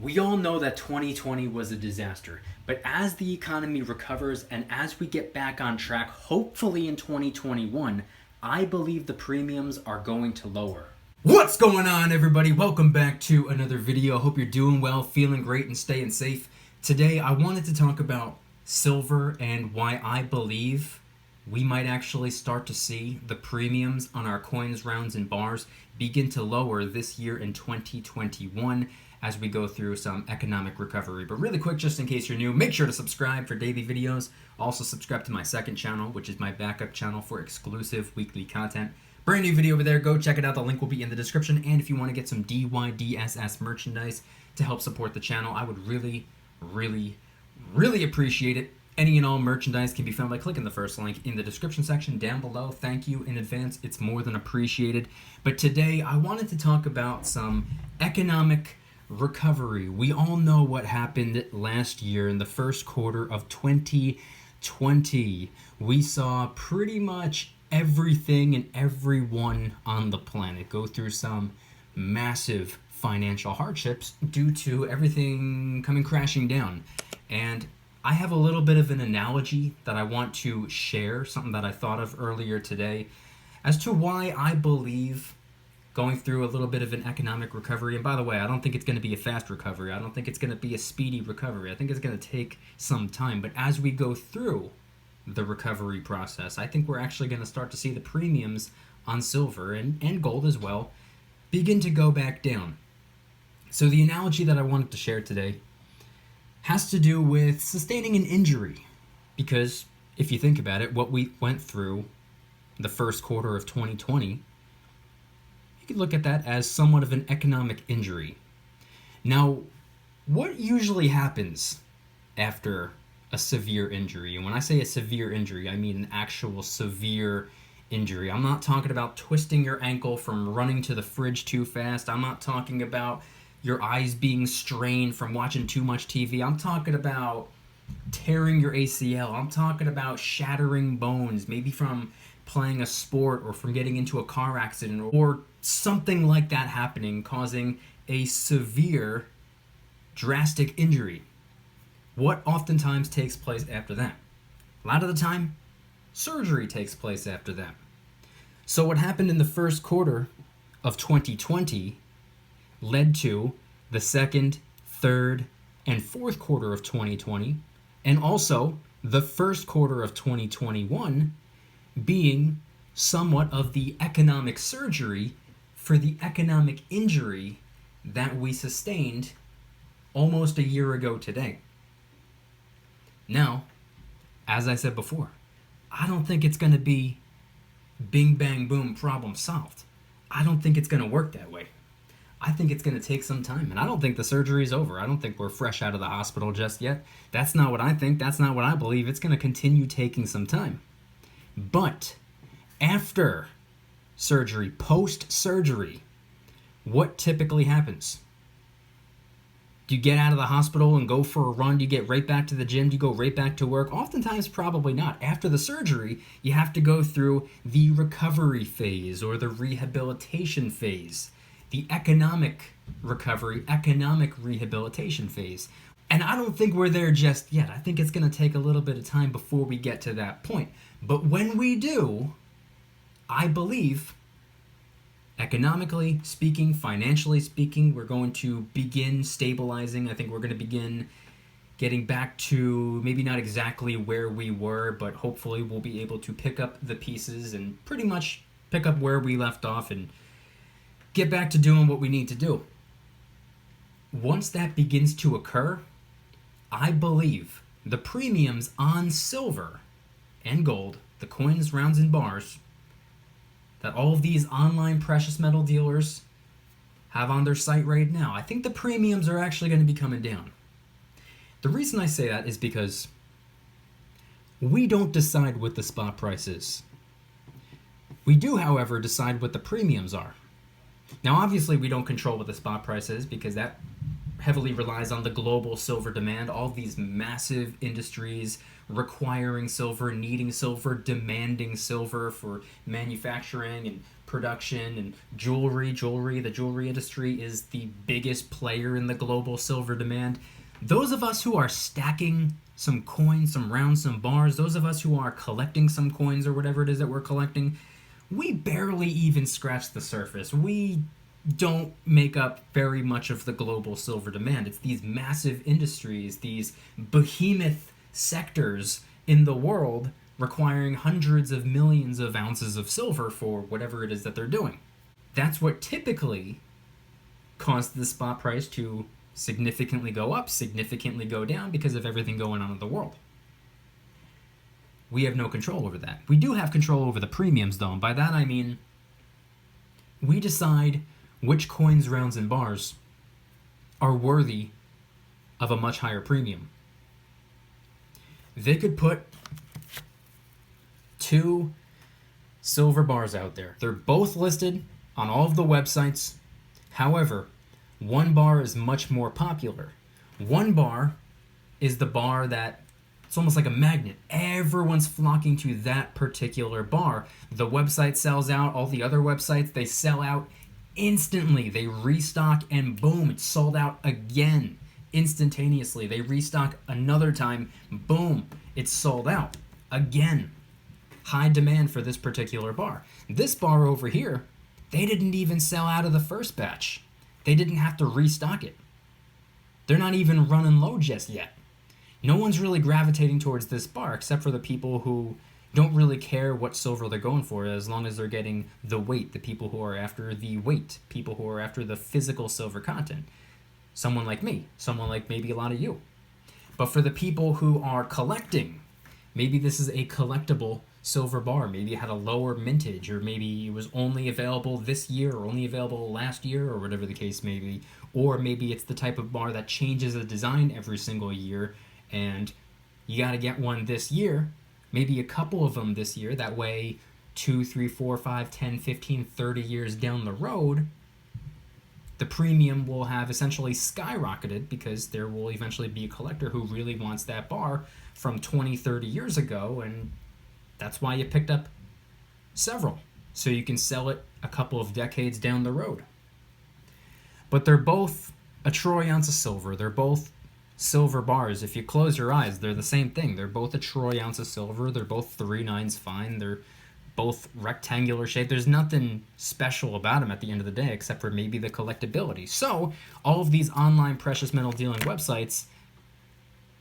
We all know that 2020 was a disaster, but as the economy recovers and as we get back on track, hopefully in 2021, I believe the premiums are going to lower. What's going on, everybody? Welcome back to another video. Hope you're doing well, feeling great, and staying safe. Today, I wanted to talk about silver and why I believe we might actually start to see the premiums on our coins, rounds, and bars begin to lower this year in 2021 as we go through some economic recovery. But really quick, just in case you're new, make sure to subscribe for daily videos. Also subscribe to my second channel, which is my backup channel for exclusive weekly content. Brand new video over there. Go check it out. The link will be in the description. And if you want to get some DYDSS merchandise to help support the channel, I would really appreciate it. Any and all merchandise can be found by clicking the first link in the description section down below. Thank you in advance. It's more than appreciated. But today I wanted to talk about some economic recovery. We all know what happened last year in the first quarter of 2020. We saw pretty much everything and everyone on the planet go through some massive financial hardships due to everything coming crashing down. And I have a little bit of an analogy that I want to share, something that I thought of earlier today, as to why I believe going through a little bit of an economic recovery. And by the way, I don't think it's going to be a fast recovery. I don't think it's going to be a speedy recovery. I think it's going to take some time. But as we go through the recovery process, I think we're actually going to start to see the premiums on silver and gold as well begin to go back down. So the analogy that I wanted to share today has to do with sustaining an injury. Because if you think about it, what we went through the first quarter of 2020, you could look at that as somewhat of an economic injury. Now, what usually happens after a severe injury? And when I say a severe injury, I mean an actual severe injury. I'm not talking about twisting your ankle from running to the fridge too fast. I'm not talking about your eyes being strained from watching too much TV. I'm talking about tearing your ACL. I'm talking about shattering bones, maybe from playing a sport or from getting into a car accident or something like that happening, causing a severe, drastic injury. What oftentimes takes place after that? A lot of the time, surgery takes place after that. So what happened in the first quarter of 2020 led to the second, third, and fourth quarter of 2020, and also the first quarter of 2021 being somewhat of the economic surgery for the economic injury that we sustained almost a year ago today. Now, as I said before, I don't think it's going to be bing, bang, boom, problem solved. I don't think it's going to work that way. I think it's going to take some time, and I don't think the surgery is over. I don't think we're fresh out of the hospital just yet. That's not what I think. That's not what I believe. It's going to continue taking some time. But after surgery, post-surgery, what typically happens? Do you get out of the hospital and go for a run? Do you get right back to the gym? Do you go right back to work? Oftentimes, probably not. After the surgery, you have to go through the recovery phase or the rehabilitation phase, the economic recovery, economic rehabilitation phase. And I don't think we're there just yet. I think it's going to take a little bit of time before we get to that point. But when we do, I believe, economically speaking, financially speaking, we're going to begin stabilizing. I think we're going to begin getting back to maybe not exactly where we were, but hopefully we'll be able to pick up the pieces and pretty much pick up where we left off and get back to doing what we need to do. Once that begins to occur, I believe the premiums on silver and gold, the coins, rounds, and bars, that all of these online precious metal dealers have on their site right now, I think the premiums are actually going to be coming down. The reason I say that is because we don't decide what the spot price is. We do, however, decide what the premiums are. Now, obviously, we don't control what the spot price is because that heavily relies on the global silver demand. All these massive industries requiring silver, needing silver, demanding silver for manufacturing and production and jewelry. The jewelry industry is the biggest player in the global silver demand. Those of us who are stacking some coins, some rounds, some bars, those of us who are collecting some coins or whatever it is that we're collecting, we barely even scratch the surface. We don't make up very much of the global silver demand. It's these massive industries, these behemoth sectors in the world requiring hundreds of millions of ounces of silver for whatever it is that they're doing. That's what typically caused the spot price to significantly go up, significantly go down because of everything going on in the world. We have no control over that. We do have control over the premiums, though, and by that I mean we decide which coins, rounds, and bars are worthy of a much higher premium. They could put 2 silver bars out there. They're both listed on all of the websites. However, one bar is much more popular. One bar is the bar that it's almost like a magnet. Everyone's flocking to that particular bar. The website sells out. All the other websites, they sell out instantly. They restock and boom, it's sold out again instantaneously. They restock another time. Boom, it's sold out again. High demand for this particular bar. This bar over here, they didn't even sell out of the first batch. They didn't have to restock it. They're not even running low just yet. No one's really gravitating towards this bar except for the people who don't really care what silver they're going for as long as they're getting the weight, the people who are after the weight, people who are after the physical silver content. Someone like me, someone like maybe a lot of you. But for the people who are collecting, maybe this is a collectible silver bar. Maybe it had a lower mintage, or maybe it was only available this year or only available last year or whatever the case may be. Or maybe it's the type of bar that changes the design every single year and you got to get one this year, maybe a couple of them this year. That way 2, 3, 4, 5, 10, 15, 30 years down the road, the premium will have essentially skyrocketed because there will eventually be a collector who really wants that bar from 20, 30 years ago, and that's why you picked up several, so you can sell it a couple of decades down the road. But they're both a troy ounce of silver. They're both silver bars. If you close your eyes, they're the same thing. They're both a troy ounce of silver. They're both 3/9 fine. They're both rectangular shape. There's nothing special about them at the end of the day except for maybe the collectability. So all of these online precious metal dealing websites,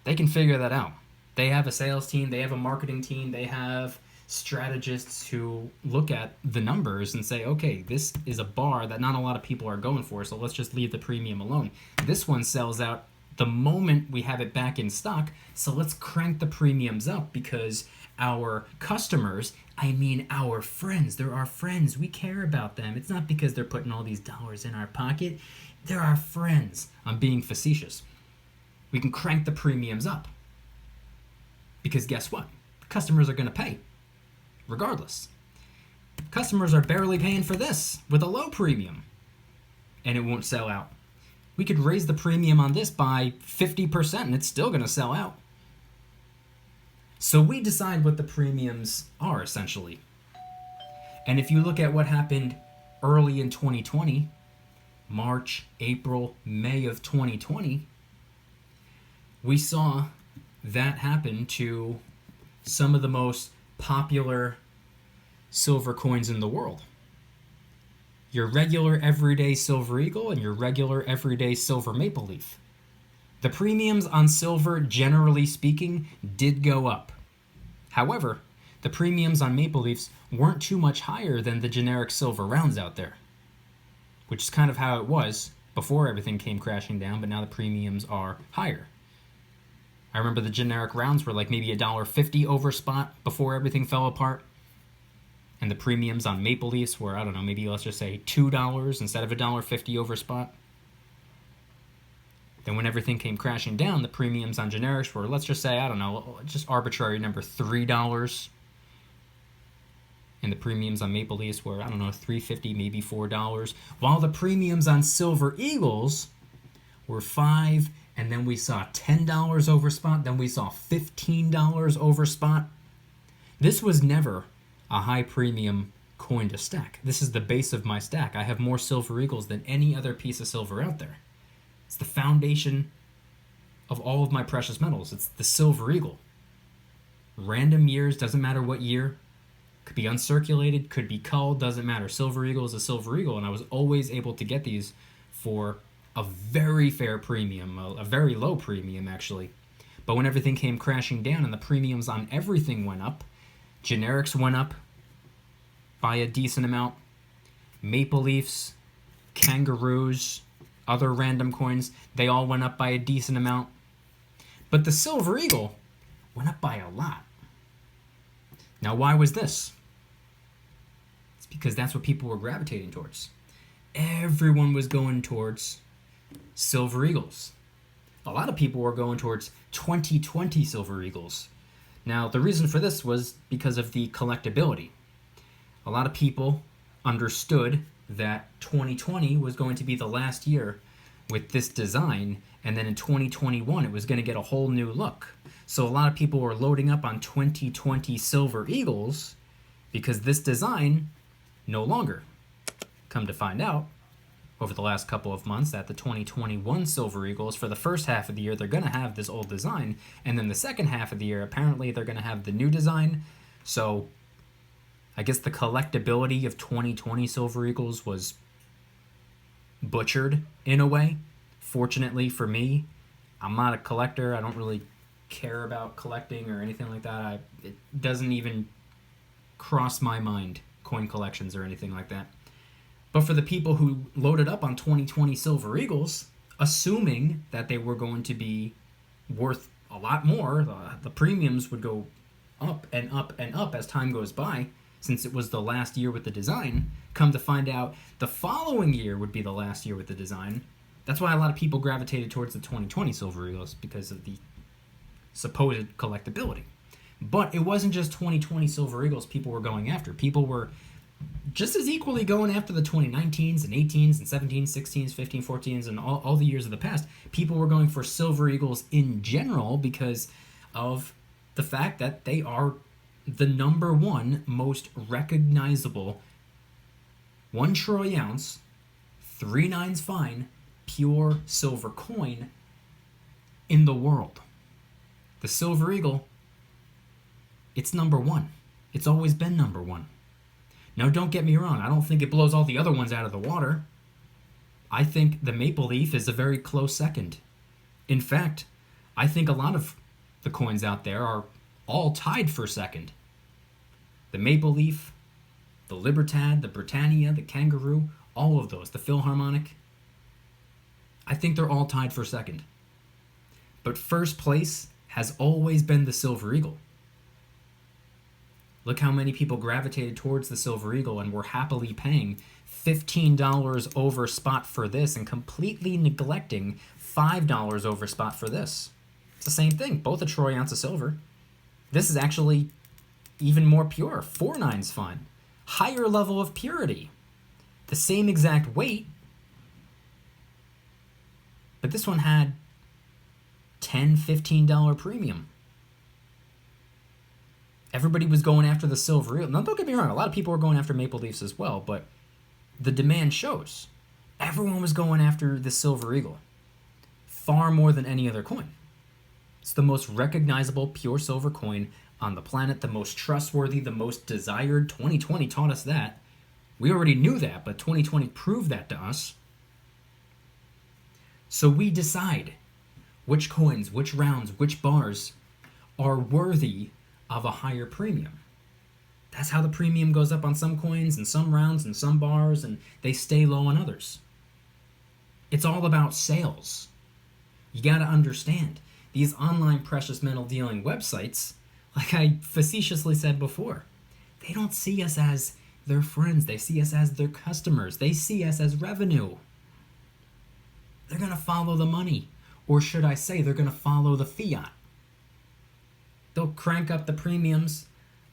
they can figure that out. They have a sales team, they have a marketing team, they have strategists who look at the numbers and say, okay, this is a bar that not a lot of people are going for, so let's just leave the premium alone. This one sells out the moment we have it back in stock, so let's crank the premiums up because our customers, I mean our friends, they're our friends, we care about them. It's not because they're putting all these dollars in our pocket, they're our friends. I'm being facetious. We can crank the premiums up. Because guess what? Customers are going to pay, regardless. Customers are barely paying for this with a low premium, and it won't sell out. We could raise the premium on this by 50%, and it's still going to sell out. So we decide what the premiums are, essentially. And if you look at what happened early in 2020, March, April, May of 2020, we saw that happened to some of the most popular silver coins in the world. Your regular everyday silver eagle and your regular everyday silver maple leaf. The premiums on silver, generally speaking, did go up. However, the premiums on maple leafs weren't too much higher than the generic silver rounds out there, which is kind of how it was before everything came crashing down, but now the premiums are higher. I remember the generic rounds were like maybe $1.50 over spot before everything fell apart. And the premiums on maple leafs were, I don't know, maybe let's just say $2 instead of $1.50 over spot. Then when everything came crashing down, the premiums on generics were, let's just say, I don't know, just arbitrary number, $3. And the premiums on maple leafs were, I don't know, $3.50, maybe $4. While the premiums on silver eagles were $5, and then we saw $10 over spot, then we saw $15 over spot. This was never a high premium coin to stack. This is the base of my stack. I have more silver eagles than any other piece of silver out there. It's the foundation of all of my precious metals. It's the silver eagle. Random years, doesn't matter what year. Could be uncirculated, could be culled, doesn't matter. Silver eagle is a silver eagle, and I was always able to get these for a very fair premium, a very low premium actually. But when everything came crashing down and the premiums on everything went up, generics went up by a decent amount, maple leafs, kangaroos, other random coins, they all went up by a decent amount. But the silver eagle went up by a lot. Now, why was this? It's because that's what people were gravitating towards. Everyone was going towards silver eagles. A lot of people were going towards 2020 silver eagles. Now, the reason for this was because of the collectability. A lot of people understood that 2020 was going to be the last year with this design, and then in 2021 it was going to get a whole new look. So a lot of people were loading up on 2020 silver eagles because this design no longer. Come to find out, over the last couple of months, that the 2021 silver eagles, for the first half of the year, they're going to have this old design, and then the second half of the year, apparently they're going to have the new design. So I guess the collectability of 2020 silver eagles was butchered in a way. Fortunately for me, I'm not a collector. I don't really care about collecting or anything like that. It doesn't even cross my mind, coin collections or anything like that. But for the people who loaded up on 2020 silver eagles, assuming that they were going to be worth a lot more, the premiums would go up and up and up as time goes by, since it was the last year with the design. Come to find out, the following year would be the last year with the design. That's why a lot of people gravitated towards the 2020 silver eagles, because of the supposed collectability. But it wasn't just 2020 silver eagles people were going after. People were just as equally going after the 2019s and 18s and 17s, 16s, 15s, 14s, and all the years of the past. People were going for silver eagles in general because of the fact that they are the number one most recognizable 1 troy ounce, 3 nines fine, pure silver coin in the world. The silver eagle, it's number one. It's always been number one. Now, don't get me wrong. I don't think it blows all the other ones out of the water. I think the maple leaf is a very close second. In fact, I think a lot of the coins out there are all tied for second. The maple leaf, the Libertad, the Britannia, the Kangaroo, all of those, the Philharmonic, I think they're all tied for second. But first place has always been the silver eagle. Look how many people gravitated towards the silver eagle and were happily paying $15 over spot for this and completely neglecting $5 over spot for this. It's the same thing, both a troy ounce of silver. This is actually even more pure, 4 nines fine. Higher level of purity. The same exact weight, but this one had $10, $15 premium. Everybody was going after the silver eagle. Now, don't get me wrong, a lot of people were going after maple leafs as well, but the demand shows. Everyone was going after the silver eagle, far more than any other coin. It's the most recognizable pure silver coin on the planet, the most trustworthy, the most desired. 2020 taught us that. We already knew that, but 2020 proved that to us. So we decide which coins, which rounds, which bars are worthy of a higher premium. That's how the premium goes up on some coins and some rounds and some bars, and they stay low on others. It's all about sales. You gotta understand, these online precious metal dealing websites, like I facetiously said before, they don't see us as their friends. They see us as their customers. They see us as revenue. They're gonna follow the money. Or should I say, they're gonna follow the fiat. They'll crank up the premiums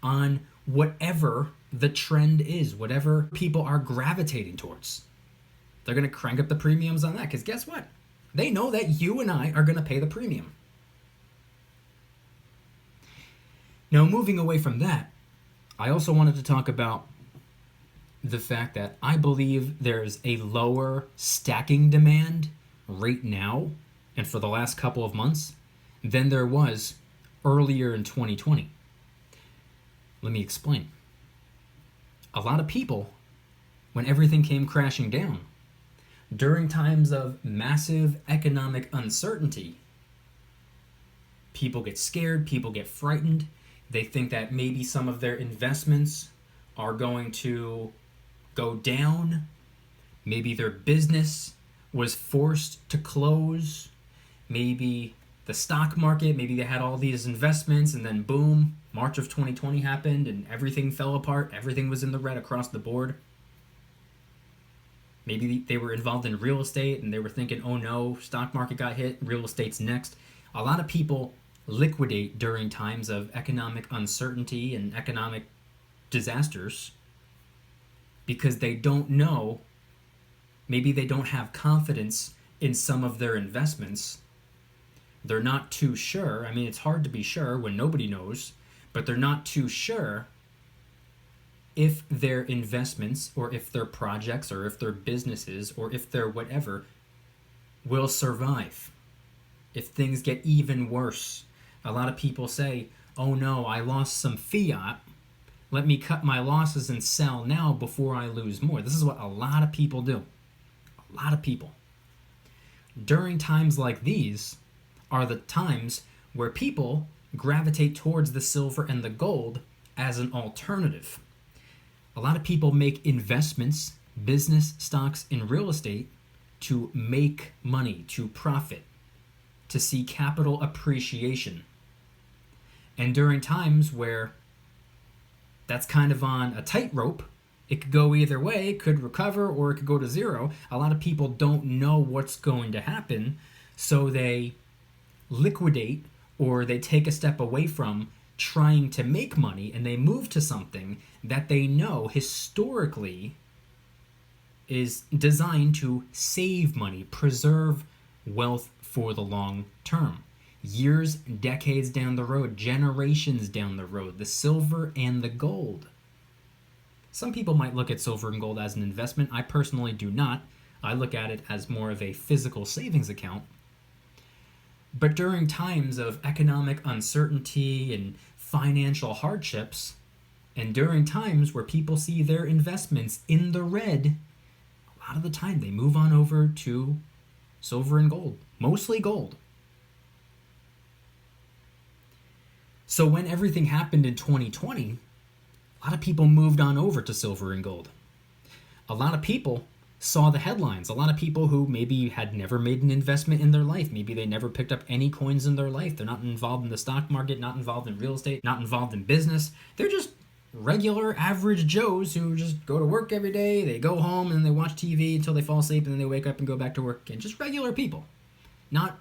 on whatever the trend is, whatever people are gravitating towards. They're going to crank up the premiums on that, because guess what? They know that you and I are going to pay the premium. Now, moving away from that, I also wanted to talk about the fact that I believe there's a lower stacking demand right now and for the last couple of months than there was earlier in 2020. Let me explain. A lot of people, when everything came crashing down, during times of massive economic uncertainty, people get scared, people get frightened. They think that maybe some of their investments are going to go down. Maybe their business was forced to close. Maybe the stock market, maybe they had all these investments and then boom, March of 2020 happened and everything fell apart. Everything was in the red across the board. Maybe they were involved in real estate and they were thinking, oh no, stock market got hit, real estate's next. A lot of people liquidate during times of economic uncertainty and economic disasters because they don't know, maybe they don't have confidence in some of their investments. They're not too sure. I mean, it's hard to be sure when nobody knows, but they're not too sure if their investments or if their projects or if their businesses or if their whatever will survive. If things get even worse. A lot of people say, oh no, I lost some fiat. Let me cut my losses and sell now before I lose more. This is what a lot of people do. A lot of people. During times like these are the times where people gravitate towards the silver and the gold as an alternative. A lot of people make investments, business, stocks, in real estate to make money, to profit, to see capital appreciation. And during times where that's kind of on a tightrope, it could go either way, it could recover or it could go to zero. A lot of people don't know what's going to happen, so they liquidate or they take a step away from trying to make money and they move to something that they know historically is designed to save money, preserve wealth for the long term. Years, decades down the road, generations down the road, the silver and the gold. Some people might look at silver and gold as an investment. I personally do not. I look at it as more of a physical savings account. But during times of economic uncertainty and financial hardships, and during times where people see their investments in the red, a lot of the time they move on over to silver and gold, mostly gold. So when everything happened in 2020, a lot of people moved on over to silver and gold. A lot of people saw the headlines. A lot of people who maybe had never made an investment in their life. Maybe they never picked up any coins in their life. They're not involved in the stock market, not involved in real estate, not involved in business. They're just regular average Joes who just go to work every day. They go home and they watch TV until they fall asleep and then they wake up and go back to work again. Just regular people. Not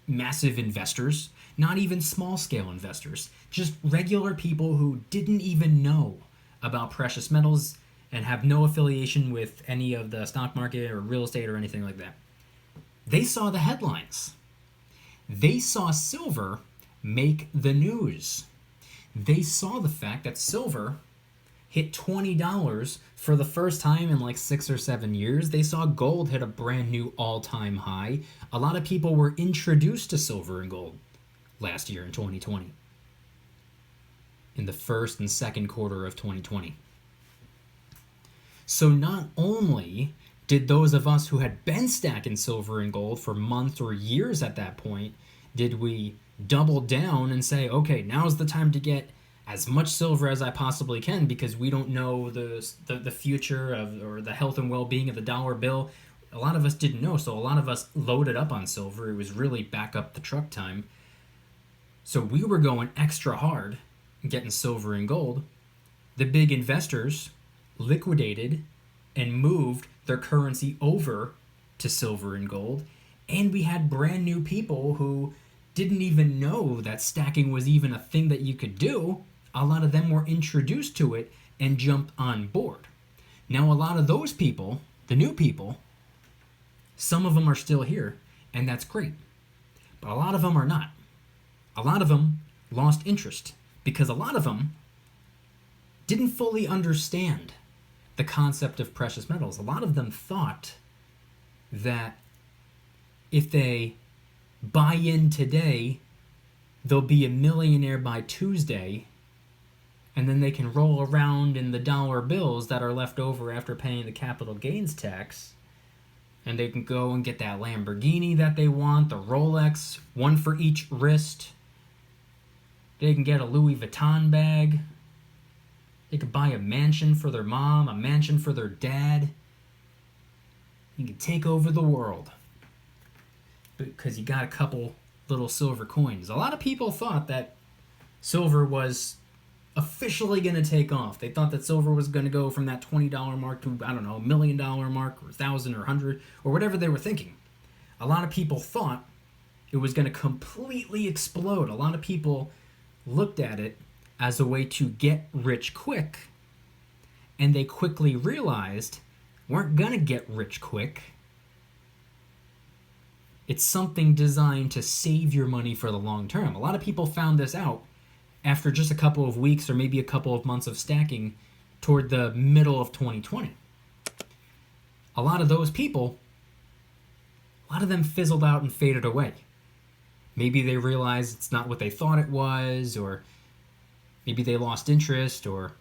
massive investors, not even small scale investors. Just regular people who didn't even know about precious metals and have no affiliation with any of the stock market or real estate or anything like that. They saw the headlines. They saw silver make the news. They saw the fact that silver hit $20 for the first time in like 6 or 7 years. They saw gold hit a brand new all-time high. A lot of people were introduced to silver and gold last year in 2020. In the first and second quarter of 2020. So not only did those of us who had been stacking silver and gold for months or years at that point, did we double down and say, okay, now's the time to get as much silver as I possibly can because we don't know the future of or the health and well-being of the dollar bill. A lot of us didn't know, so a lot of us loaded up on silver. It was really back up the truck time. So we were going extra hard getting silver and gold. The big investors liquidated and moved their currency over to silver and gold, and we had brand new people who didn't even know that stacking was even a thing that you could do. A lot of them were introduced to it and jumped on board. Now a lot of those people, the new people, some of them are still here, and that's great, but a lot of them are not. A lot of them lost interest because a lot of them didn't fully understand the concept of precious metals. A lot of them thought that if they buy in today, they'll be a millionaire by Tuesday, and then they can roll around in the dollar bills that are left over after paying the capital gains tax, and they can go and get that Lamborghini that they want, the Rolex, one for each wrist. They can get a Louis Vuitton bag. They could buy a mansion for their mom, a mansion for their dad. You can take over the world because you got a couple little silver coins. A lot of people thought that silver was officially going to take off. They thought that silver was going to go from that $20 mark to, I don't know, $1 million mark or 1,000 or 100 or whatever they were thinking. A lot of people thought it was going to completely explode. A lot of people looked at it as a way to get rich quick, and they quickly realized weren't going to get rich quick. It's something designed to save your money for the long term. A lot of people found this out after just a couple of weeks or maybe a couple of months of stacking toward the middle of 2020. A lot of those people, a lot of them fizzled out and faded away. Maybe they realized it's not what they thought it was, or maybe they lost interest, or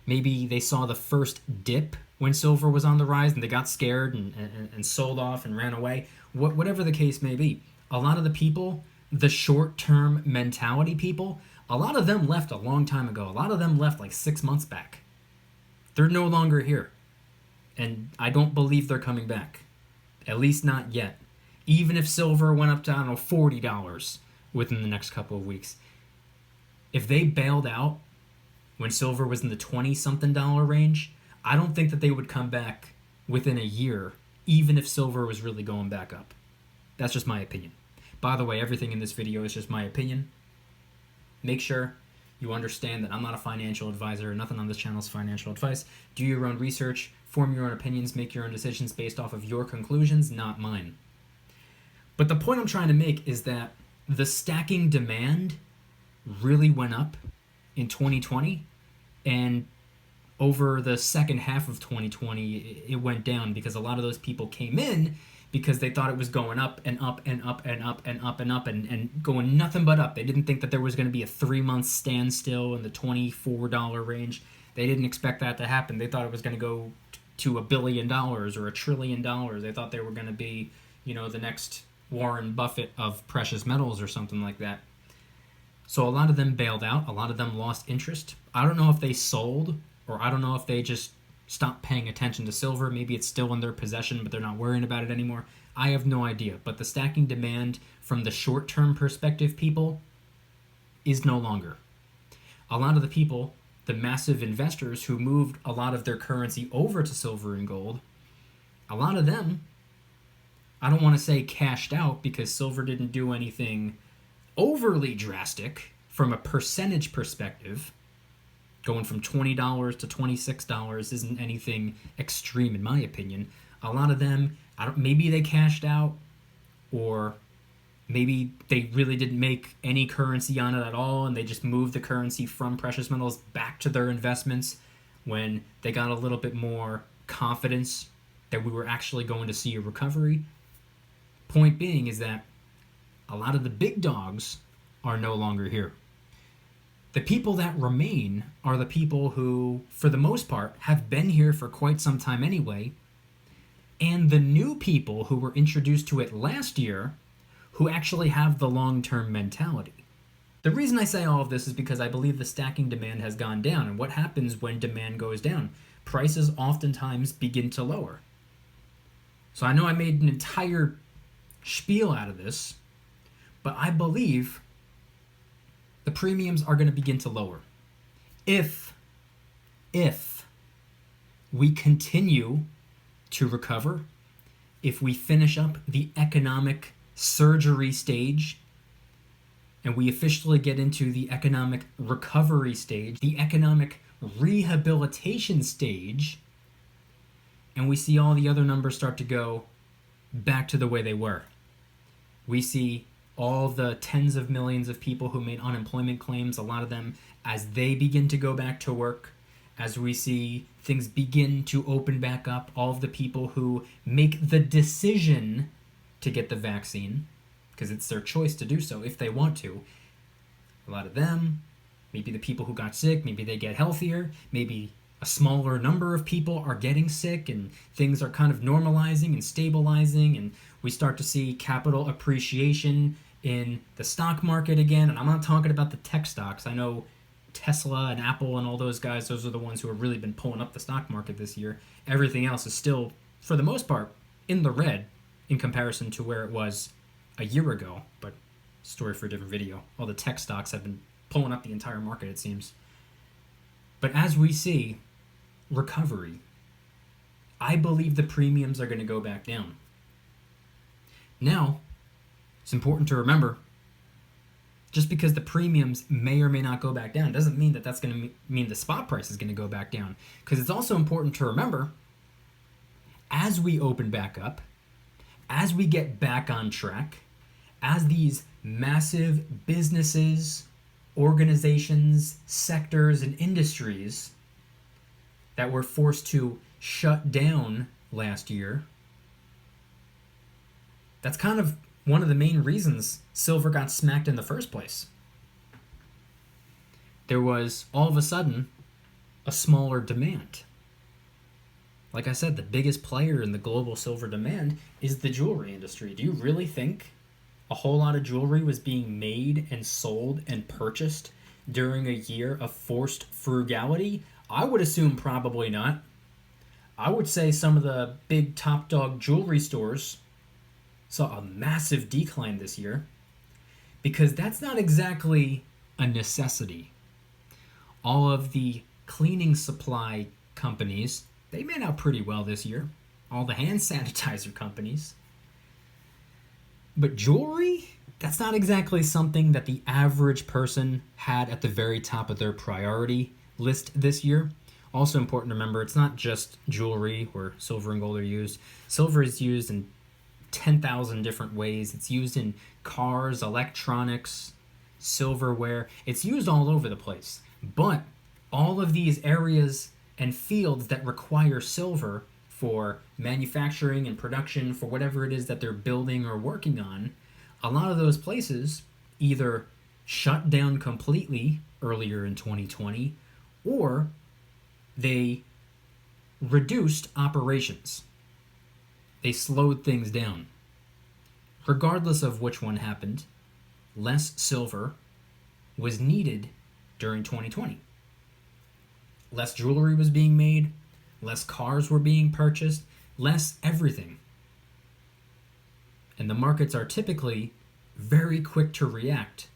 maybe they saw the first dip when silver was on the rise and they got scared and sold off and ran away. Whatever the case may be, a lot of the people, the short-term mentality people, a lot of them left a long time ago. A lot of them left like 6 months back. They're no longer here. And I don't believe they're coming back. At least not yet. Even if silver went up to, I don't know, $40 within the next couple of weeks. If they bailed out when silver was in the 20-something dollar range, I don't think that they would come back within a year, even if silver was really going back up. That's just my opinion. By the way, everything in this video is just my opinion. Make sure you understand that I'm not a financial advisor. Nothing on this channel is financial advice. Do your own research, form your own opinions, make your own decisions based off of your conclusions, not mine. But the point I'm trying to make is that the stacking demand really went up in 2020, and over the second half of 2020, it went down because a lot of those people came in because they thought it was going up and up and up and up and up and up and going nothing but up. They didn't think that there was going to be a 3-month standstill in the $24 range. They didn't expect that to happen. They thought it was going to go to $1 billion or $1 trillion. They thought they were going to be, the next Warren Buffett of precious metals or something like that. So a lot of them bailed out. A lot of them lost interest. I don't know if they sold, or I don't know if they just stopped paying attention to silver. Maybe it's still in their possession, but they're not worrying about it anymore. I have no idea. But the stacking demand from the short-term perspective people is no longer. A lot of the people, the massive investors who moved a lot of their currency over to silver and gold, a lot of them, I don't want to say cashed out because silver didn't do anything overly drastic from a percentage perspective. Going from $20 to $26 isn't anything extreme in my opinion. A lot of them, maybe they cashed out, or maybe they really didn't make any currency on it at all, and they just moved the currency from precious metals back to their investments when they got a little bit more confidence that we were actually going to see a recovery. Point being is that a lot of the big dogs are no longer here. The people that remain are the people who, for the most part, have been here for quite some time anyway, and the new people who were introduced to it last year who actually have the long-term mentality. The reason I say all of this is because I believe the stacking demand has gone down, and what happens when demand goes down? Prices oftentimes begin to lower. So I know I made an entire spiel out of this, but I believe the premiums are going to begin to lower. If we continue to recover, if we finish up the economic surgery stage, and we officially get into the economic recovery stage, the economic rehabilitation stage, and we see all the other numbers start to go back to the way they were. We see all the tens of millions of people who made unemployment claims, a lot of them, as they begin to go back to work, as we see things begin to open back up, all of the people who make the decision to get the vaccine, because it's their choice to do so if they want to, a lot of them, maybe the people who got sick, maybe they get healthier, maybe a smaller number of people are getting sick and things are kind of normalizing and stabilizing, and we start to see capital appreciation in the stock market again. And I'm not talking about the tech stocks. I know Tesla and Apple and all those guys, those are the ones who have really been pulling up the stock market this year. Everything else is still, for the most part, in the red in comparison to where it was a year ago. But story for a different video. All the tech stocks have been pulling up the entire market, it seems. But as we see recovery, I believe the premiums are going to go back down. Now, it's important to remember, just because the premiums may or may not go back down doesn't mean that that's going to mean the spot price is going to go back down. Because it's also important to remember, as we open back up, as we get back on track, as these massive businesses, organizations, sectors, and industries that were forced to shut down last year, that's kind of one of the main reasons silver got smacked in the first place. There was, all of a sudden, a smaller demand. Like I said, the biggest player in the global silver demand is the jewelry industry. Do you really think a whole lot of jewelry was being made and sold and purchased during a year of forced frugality? I would assume probably not. I would say some of the big top dog jewelry stores saw a massive decline this year, because that's not exactly a necessity. All of the cleaning supply companies, they made out pretty well this year. All the hand sanitizer companies. But jewelry, that's not exactly something that the average person had at the very top of their priority list this year. Also important to remember, it's not just jewelry where silver and gold are used. Silver is used in 10,000 different ways. It's used in cars, electronics, silverware. It's used all over the place. But all of these areas and fields that require silver for manufacturing and production, for whatever it is that they're building or working on, a lot of those places either shut down completely earlier in 2020, or they reduced operations. They slowed things down. Regardless of which one happened, less silver was needed during 2020. Less jewelry was being made, less cars were being purchased, less everything. And the markets are typically very quick to react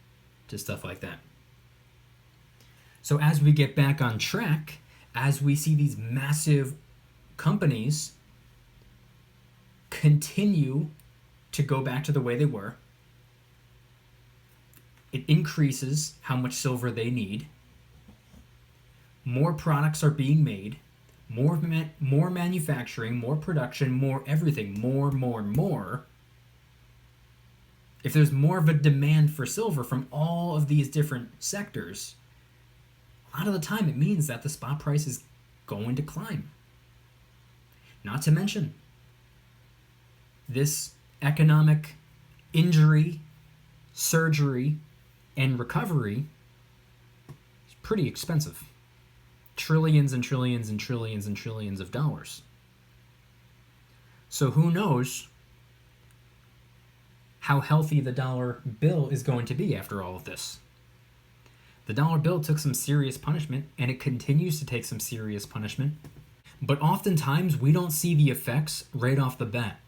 to stuff like that. So as we get back on track, as we see these massive companies continue to go back to the way they were, it increases how much silver they need. More products are being made, more manufacturing, more production, more everything, more. If there's more of a demand for silver from all of these different sectors, a lot of the time it means that the spot price is going to climb. Not to mention, this economic injury, surgery, and recovery is pretty expensive. Trillions and trillions and trillions and trillions of dollars. So who knows how healthy the dollar bill is going to be after all of this. The dollar bill took some serious punishment, and it continues to take some serious punishment. But oftentimes, we don't see the effects right off the bat.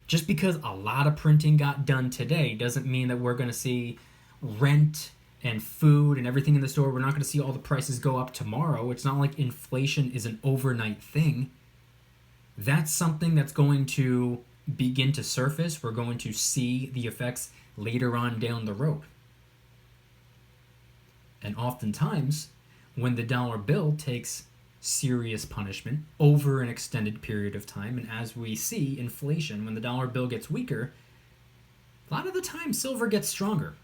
Just because a lot of printing got done today doesn't mean that we're going to see rent and food and everything in the store. We're not going to see all the prices go up tomorrow. It's not like inflation is an overnight thing. That's something that's going to begin to surface. We're going to see the effects later on down the road. And oftentimes, when the dollar bill takes serious punishment over an extended period of time, and as we see inflation, when the dollar bill gets weaker, a lot of the time silver gets stronger.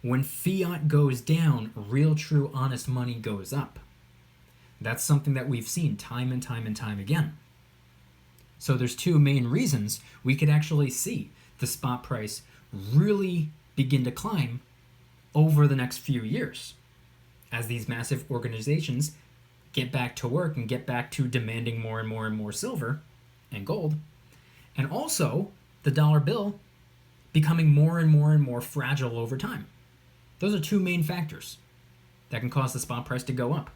When fiat goes down, real, true, honest money goes up. That's something that we've seen time and time and time again. So there's two main reasons we could actually see the spot price really begin to climb over the next few years as these massive organizations get back to work and get back to demanding more and more and more silver and gold. And also the dollar bill becoming more and more and more fragile over time. Those are two main factors that can cause the spot price to go up.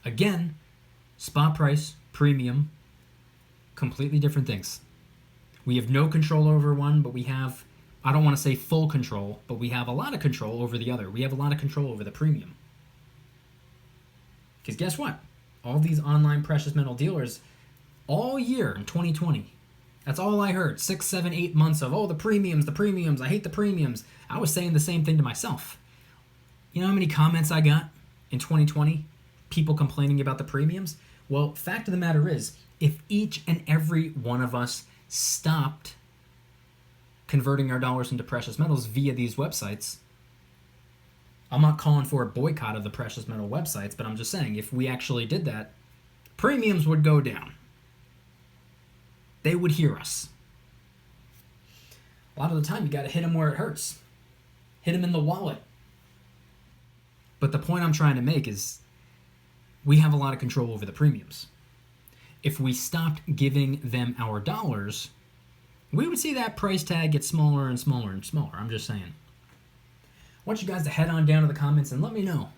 Again, spot price, premium, completely different things. We have no control over one, but we have, I don't want to say full control, but we have a lot of control over the other. We have a lot of control over the premium. Because guess what? All these online precious metal dealers, all year in 2020, that's all I heard. 6, 7, 8 months of, the premiums, I hate the premiums. I was saying the same thing to myself. You know how many comments I got in 2020? People complaining about the premiums? Well, fact of the matter is, if each and every one of us stopped converting our dollars into precious metals via these websites, I'm not calling for a boycott of the precious metal websites, but I'm just saying if we actually did that, premiums would go down. They would hear us. A lot of the time, you got to hit them where it hurts. Hit them in the wallet. But the point I'm trying to make is we have a lot of control over the premiums. If we stopped giving them our dollars, we would see that price tag get smaller and smaller and smaller. I'm just saying. I want you guys to head on down to the comments and let me know.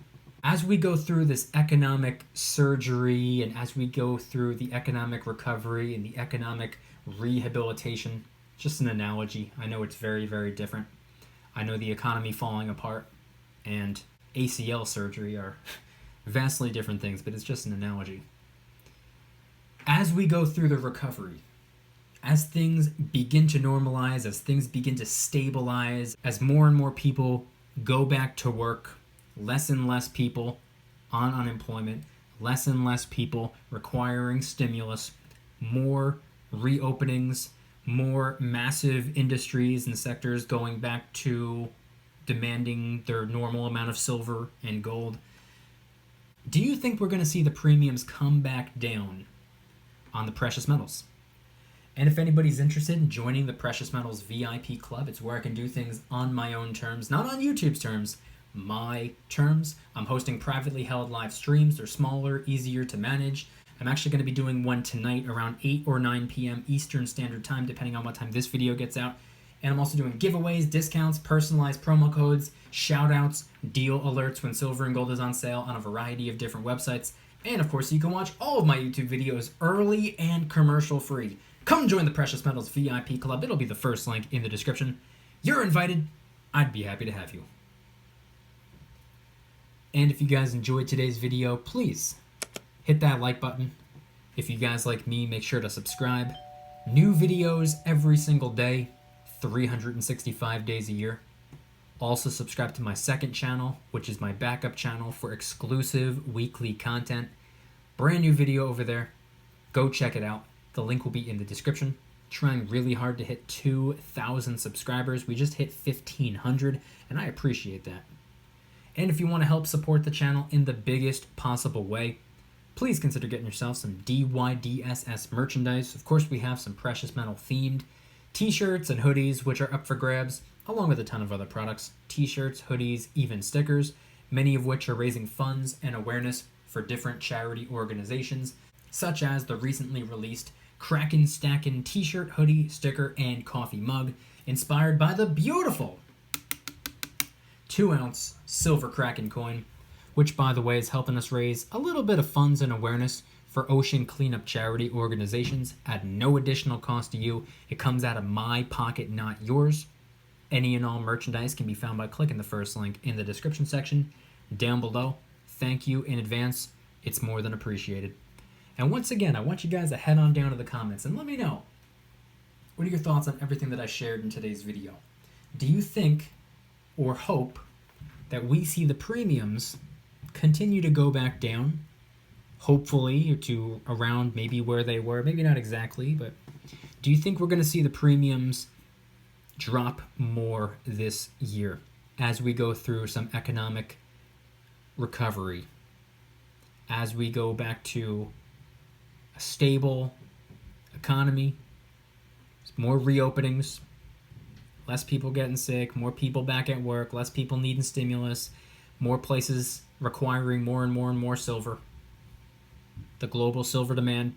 As we go through this economic surgery and as we go through the economic recovery and the economic rehabilitation, just an analogy. I know it's very, very different. I know the economy falling apart and ACL surgery are vastly different things, but it's just an analogy. As we go through the recovery, as things begin to normalize, as things begin to stabilize, as more and more people go back to work, less and less people on unemployment, less and less people requiring stimulus, more reopenings, more massive industries and sectors going back to demanding their normal amount of silver and gold. Do you think we're going to see the premiums come back down on the precious metals? And if anybody's interested in joining the Precious Metals VIP Club, it's where I can do things on my own terms, not on YouTube's terms, my terms. I'm hosting privately held live streams. They're smaller, easier to manage. I'm actually going to be doing one tonight around 8 or 9 p.m. Eastern Standard Time, depending on what time this video gets out. And I'm also doing giveaways, discounts, personalized promo codes, shout-outs, deal alerts when silver and gold is on sale on a variety of different websites. And of course, you can watch all of my YouTube videos early and commercial-free. Come join the Precious Metals VIP Club. It'll be the first link in the description. You're invited. I'd be happy to have you. And if you guys enjoyed today's video, please hit that like button. If you guys like me, make sure to subscribe. New videos every single day, 365 days a year. Also subscribe to my second channel, which is my backup channel for exclusive weekly content. Brand new video over there. Go check it out. The link will be in the description. Trying really hard to hit 2,000 subscribers. We just hit 1,500, and I appreciate that. And if you want to help support the channel in the biggest possible way, please consider getting yourself some DYDSS merchandise. Of course, we have some precious metal themed t-shirts and hoodies, which are up for grabs, along with a ton of other products. T-shirts, hoodies, even stickers, many of which are raising funds and awareness for different charity organizations, such as the recently released Kraken Stackin' t-shirt, hoodie, sticker, and coffee mug, inspired by the beautiful 2-ounce silver Kraken coin, which, by the way, is helping us raise a little bit of funds and awareness for ocean cleanup charity organizations at no additional cost to you. It comes out of my pocket, not yours. Any and all merchandise can be found by clicking the first link in the description section down below. Thank you in advance. It's more than appreciated. And once again, I want you guys to head on down to the comments and let me know, what are your thoughts on everything that I shared in today's video? Do you think or hope that we see the premiums continue to go back down, hopefully to around maybe where they were, maybe not exactly, but do you think we're going to see the premiums drop more this year as we go through some economic recovery, as we go back to a stable economy, more reopenings, less people getting sick, more people back at work, less people needing stimulus, more places requiring more and more and more silver. The global silver demand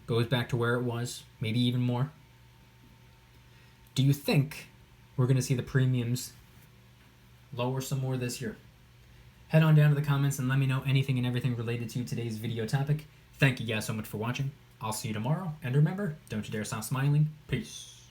goes back to where it was, maybe even more. Do you think we're going to see the premiums lower some more this year? Head on down to the comments and let me know anything and everything related to today's video topic. Thank you guys so much for watching. I'll see you tomorrow. And remember, don't you dare stop smiling. Peace.